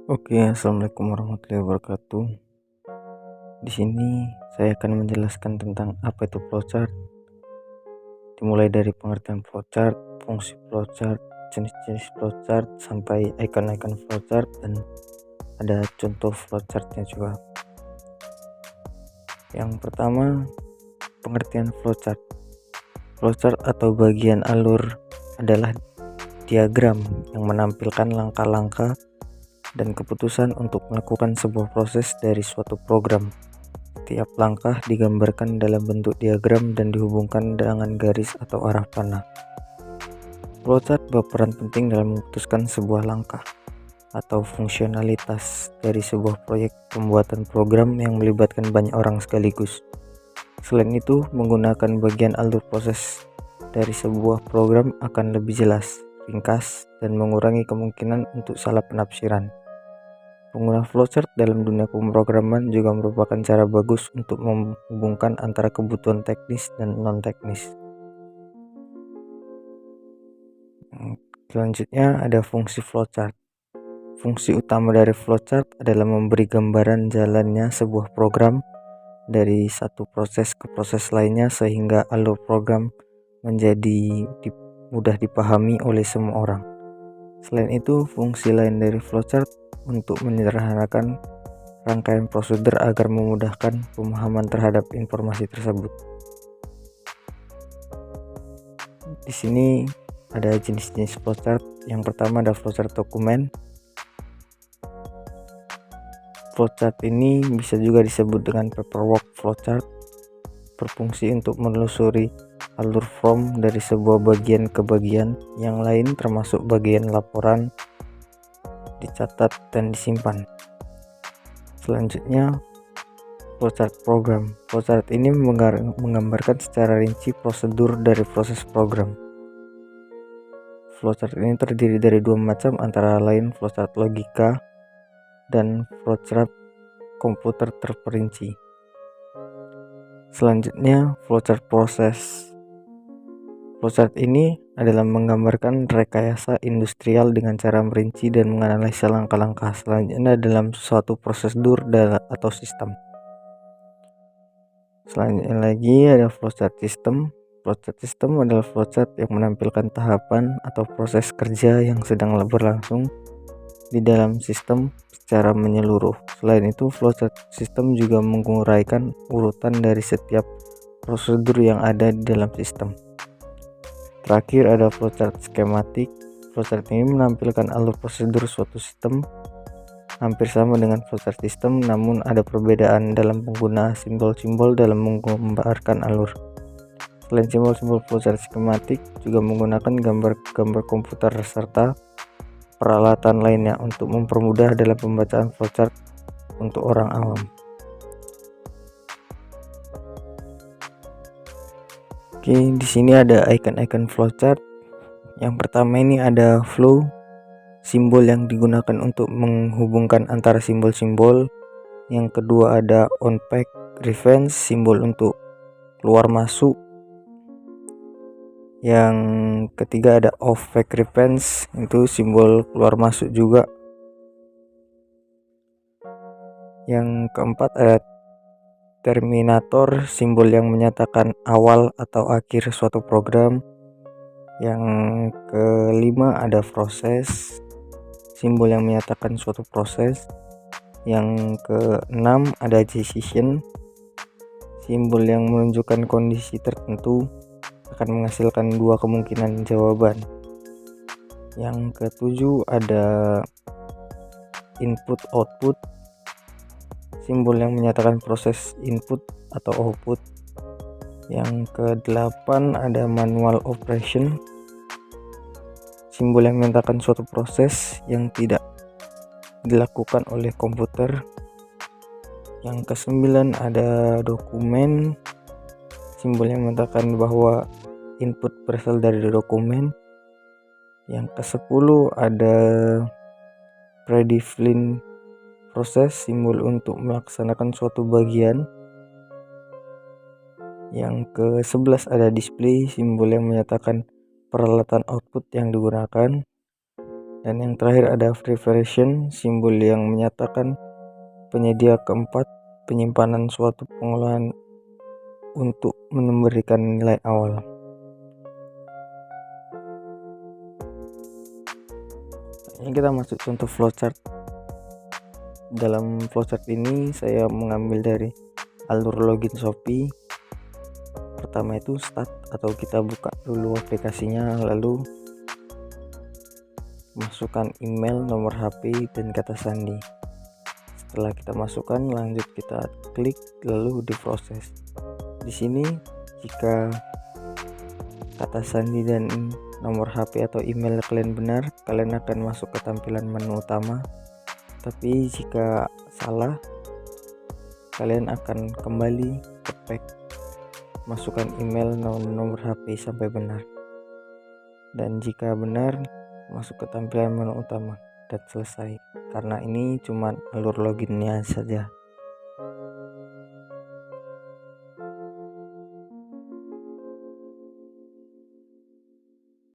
Oke, assalamualaikum warahmatullahi wabarakatuh. Di sini saya akan menjelaskan tentang apa itu flowchart, dimulai dari pengertian flowchart, fungsi flowchart, jenis-jenis flowchart, sampai icon-icon flowchart, dan ada contoh flowchartnya juga. Yang pertama, pengertian flowchart. Flowchart atau bagian alur adalah diagram yang menampilkan langkah-langkah dan keputusan untuk melakukan sebuah proses dari suatu program. Setiap langkah digambarkan dalam bentuk diagram dan dihubungkan dengan garis atau arah panah. Flowchart berperan penting dalam memutuskan sebuah langkah atau fungsionalitas dari sebuah proyek pembuatan program yang melibatkan banyak orang sekaligus. Selain itu, menggunakan bagian alur proses dari sebuah program akan lebih jelas, ringkas, dan mengurangi kemungkinan untuk salah penafsiran. Penggunaan flowchart dalam dunia pemrograman juga merupakan cara bagus untuk menghubungkan antara kebutuhan teknis dan non-teknis. Selanjutnya ada fungsi flowchart. Fungsi utama dari flowchart adalah memberi gambaran jalannya sebuah program dari satu proses ke proses lainnya sehingga alur program menjadi mudah dipahami oleh semua orang. Selain itu, fungsi lain dari flowchart untuk menyederhanakan rangkaian prosedur agar memudahkan pemahaman terhadap informasi tersebut. Di sini ada jenis-jenis flowchart. Yang pertama ada flowchart dokumen. Flowchart ini bisa juga disebut dengan paperwork flowchart, berfungsi untuk menelusuri alur form dari sebuah bagian ke bagian yang lain termasuk bagian laporan, dicatat dan disimpan. Selanjutnya, flowchart program. Flowchart ini menggambarkan secara rinci prosedur dari proses program. Flowchart ini terdiri dari dua macam, antara lain flowchart logika dan flowchart komputer terperinci. Selanjutnya, flowchart proses. Flowchart ini adalah menggambarkan rekayasa industrial dengan cara merinci dan menganalisa langkah-langkah selanjutnya dalam suatu prosedur atau sistem. Selanjutnya lagi ada flowchart system. Flowchart system adalah flowchart yang menampilkan tahapan atau proses kerja yang sedang berlangsung di dalam sistem secara menyeluruh. Selain itu, flowchart system juga menguraikan urutan dari setiap prosedur yang ada di dalam sistem. Terakhir ada flowchart skematik. Flowchart ini menampilkan alur prosedur suatu sistem hampir sama dengan flowchart sistem, namun ada perbedaan dalam pengguna simbol-simbol dalam menggambarkan alur. Selain simbol-simbol, flowchart skematik juga menggunakan gambar-gambar komputer serta peralatan lainnya untuk mempermudah dalam pembacaan flowchart untuk orang awam. Oke, di sini ada icon-icon flowchart. Yang pertama ini ada flow, simbol yang digunakan untuk menghubungkan antara simbol-simbol. Yang kedua ada on-pack reference, simbol untuk keluar masuk. Yang ketiga ada off-pack reference, itu simbol keluar masuk juga. Yang keempat ada terminator, simbol yang menyatakan awal atau akhir suatu program. Yang kelima ada proses, simbol yang menyatakan suatu proses. Yang keenam ada decision, simbol yang menunjukkan kondisi tertentu akan menghasilkan dua kemungkinan jawaban. Yang ketujuh ada input output, simbol yang menyatakan proses input atau output. Yang kedelapan ada manual operation, simbol yang menyatakan suatu proses yang tidak dilakukan oleh komputer. Yang kesembilan ada dokumen, simbol yang menyatakan bahwa input berasal dari dokumen. Yang ke-10 ada predefined proses, simbol untuk melaksanakan suatu bagian. Yang ke-11 ada display, simbol yang menyatakan peralatan output yang digunakan. Dan yang terakhir ada free version, simbol yang menyatakan penyedia keempat penyimpanan suatu pengolahan untuk memberikan nilai awal. Ini kita masuk contoh flowchart. Dalam flowchart ini saya mengambil dari alur login Shopee. Pertama itu start, atau kita buka dulu aplikasinya, lalu masukkan email, nomor HP, dan kata sandi. Setelah kita masukkan, lanjut kita klik lalu diproses. Di sini jika kata sandi dan nomor HP atau email kalian benar, kalian akan masuk ke tampilan menu utama. Tapi jika salah, kalian akan kembali ke pack, masukkan email, nomor HP sampai benar. Dan jika benar, masuk ke tampilan menu utama dan selesai. Karena ini cuma alur loginnya saja.